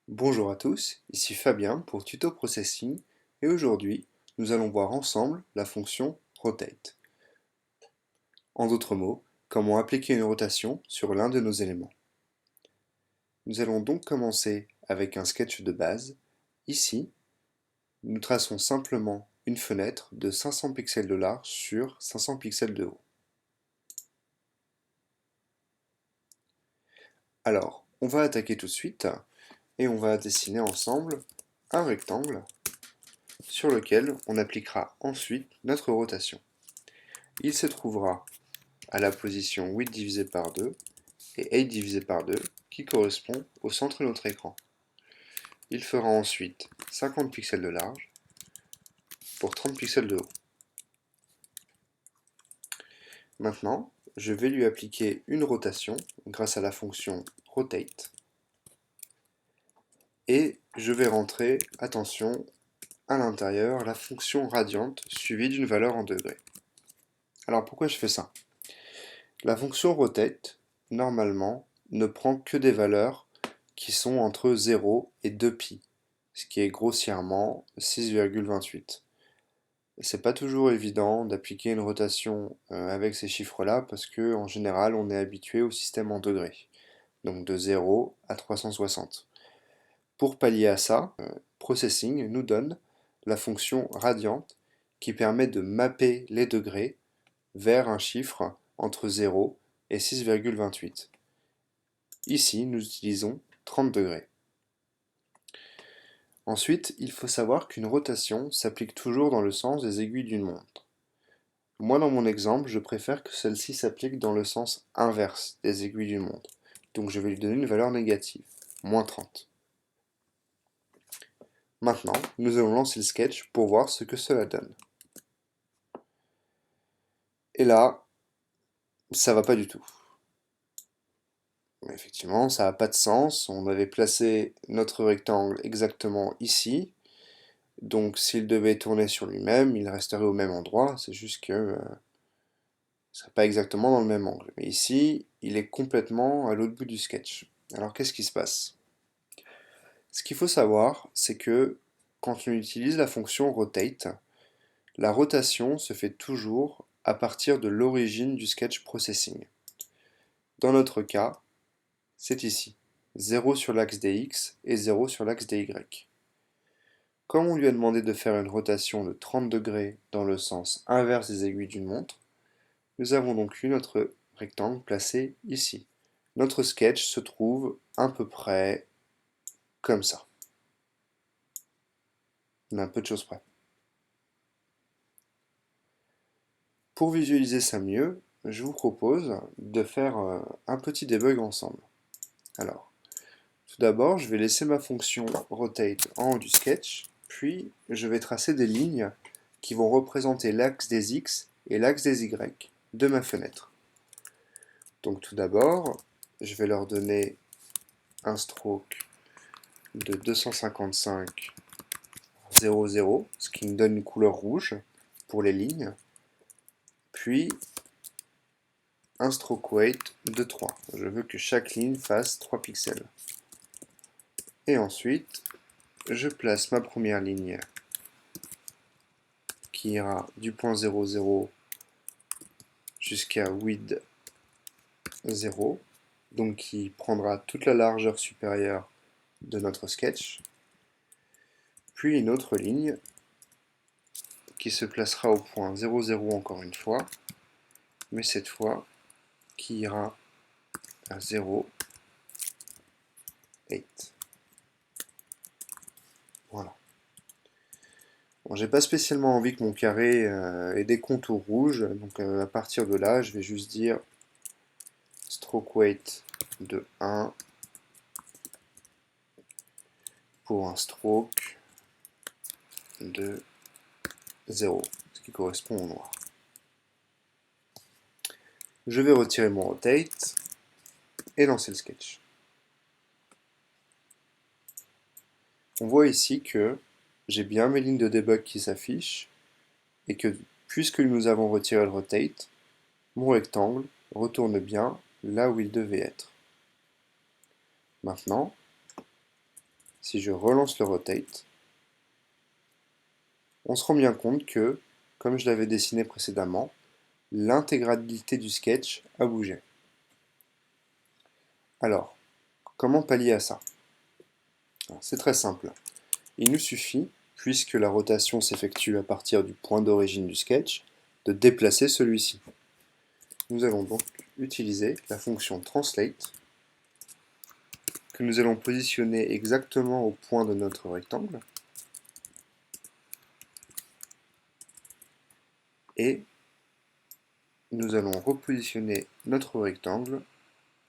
Bonjour à tous, ici Fabien pour Tuto Processing et aujourd'hui nous allons voir ensemble la fonction rotate. En d'autres mots, comment appliquer une rotation sur l'un de nos éléments. Nous allons donc commencer avec un sketch de base. Ici, nous traçons simplement une fenêtre de 500 pixels de large sur 500 pixels de haut. Alors, on va attaquer tout de suite et on va dessiner ensemble un rectangle sur lequel on appliquera ensuite notre rotation. Il se trouvera à la position 8 divisé par 2 et 8 divisé par 2 qui correspond au centre de notre écran. Il fera ensuite 50 pixels de large pour 30 pixels de haut. Maintenant, je vais lui appliquer une rotation grâce à la fonction rotate et je vais rentrer, attention, à l'intérieur la fonction radiante suivie d'une valeur en degrés. Alors pourquoi je fais ça? La fonction rotate, normalement, ne prend que des valeurs qui sont entre 0 et 2π, ce qui est grossièrement 6,28. C'est pas toujours évident d'appliquer une rotation avec ces chiffres-là parce que en général on est habitué au système en degrés, donc de 0 à 360. Pour pallier à ça, Processing nous donne la fonction radiante qui permet de mapper les degrés vers un chiffre entre 0 et 6,28. Ici, nous utilisons 30 degrés. Ensuite, il faut savoir qu'une rotation s'applique toujours dans le sens des aiguilles d'une montre. Moi, dans mon exemple, je préfère que celle-ci s'applique dans le sens inverse des aiguilles d'une montre. Donc je vais lui donner une valeur négative, moins 30. Maintenant, nous allons lancer le sketch pour voir ce que cela donne. Et là, ça va pas du tout. Effectivement, ça n'a pas de sens. On avait placé notre rectangle exactement ici. Donc s'il devait tourner sur lui-même, il resterait au même endroit. C'est juste que ne serait pas exactement dans le même angle. Mais ici, il est complètement à l'autre bout du sketch. Alors qu'est-ce qui se passe? Ce qu'il faut savoir, c'est que quand on utilise la fonction rotate, la rotation se fait toujours à partir de l'origine du sketch processing. Dans notre cas, c'est ici, 0 sur l'axe des x et 0 sur l'axe des y. Comme on lui a demandé de faire une rotation de 30 degrés dans le sens inverse des aiguilles d'une montre, nous avons donc eu notre rectangle placé ici. Notre sketch se trouve à peu près comme ça. On a un peu de choses près. Pour visualiser ça mieux, je vous propose de faire un petit debug ensemble. Alors, tout d'abord, je vais laisser ma fonction rotate en haut du sketch, puis je vais tracer des lignes qui vont représenter l'axe des x et l'axe des y de ma fenêtre. Donc tout d'abord, je vais leur donner un stroke de 255,00, ce qui me donne une couleur rouge pour les lignes, puis un stroke weight de 3. Je veux que chaque ligne fasse 3 pixels. Et ensuite, je place ma première ligne qui ira du point 0,0 jusqu'à width 0, donc qui prendra toute la largeur supérieure de notre sketch, puis une autre ligne qui se placera au point 0,0 encore une fois, mais cette fois qui ira à 0,8. Voilà. Bon, j'ai pas spécialement envie que mon carré ait des contours rouges, donc à partir de là, je vais juste dire stroke weight de 1 pour un stroke de 0, ce qui correspond au noir. Je vais retirer mon rotate et lancer le sketch. On voit ici que j'ai bien mes lignes de debug qui s'affichent et que puisque nous avons retiré le rotate, mon rectangle retourne bien là où il devait être. Maintenant, Si je relance le rotate, on se rend bien compte que, comme je l'avais dessiné précédemment, l'intégralité du sketch a bougé. Alors, comment pallier à ça? C'est très simple. Il nous suffit, puisque la rotation s'effectue à partir du point d'origine du sketch, de déplacer celui-ci. Nous allons donc utiliser la fonction translate, que nous allons positionner exactement au point de notre rectangle, et nous allons repositionner notre rectangle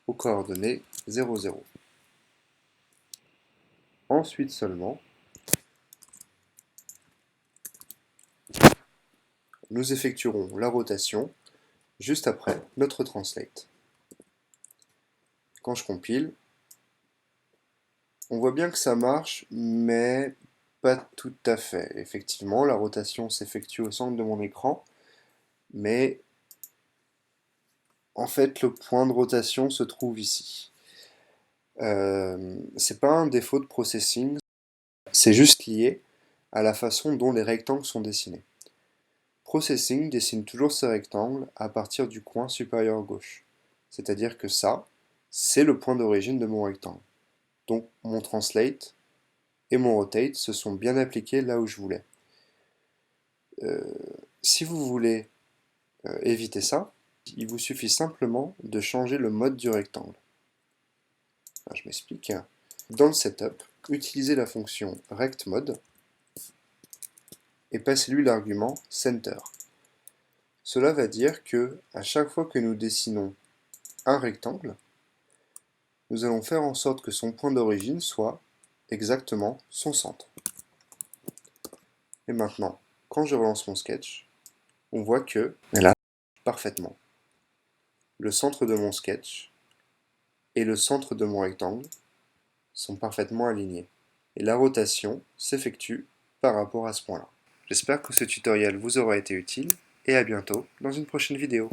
aux coordonnées 0, 0. Ensuite seulement, nous effectuerons la rotation juste après notre translate. Quand je compile, on voit bien que ça marche, mais pas tout à fait. Effectivement, la rotation s'effectue au centre de mon écran, mais en fait, le point de rotation se trouve ici. C'est pas un défaut de processing, c'est juste lié à la façon dont les rectangles sont dessinés. Processing dessine toujours ces rectangles à partir du coin supérieur gauche. C'est-à-dire que ça, c'est le point d'origine de mon rectangle. Donc mon translate et mon rotate se sont bien appliqués là où je voulais. Si vous voulez éviter ça, il vous suffit simplement de changer le mode du rectangle. Alors, je m'explique. Dans le setup, utilisez la fonction rectMode et passez-lui l'argument center. Cela va dire que à chaque fois que nous dessinons un rectangle, nous allons faire en sorte que son point d'origine soit exactement son centre. Et maintenant, quand je relance mon sketch, on voit que elle a parfaitement. Le centre de mon sketch et le centre de mon rectangle sont parfaitement alignés. Et la rotation s'effectue par rapport à ce point-là. J'espère que ce tutoriel vous aura été utile et à bientôt dans une prochaine vidéo.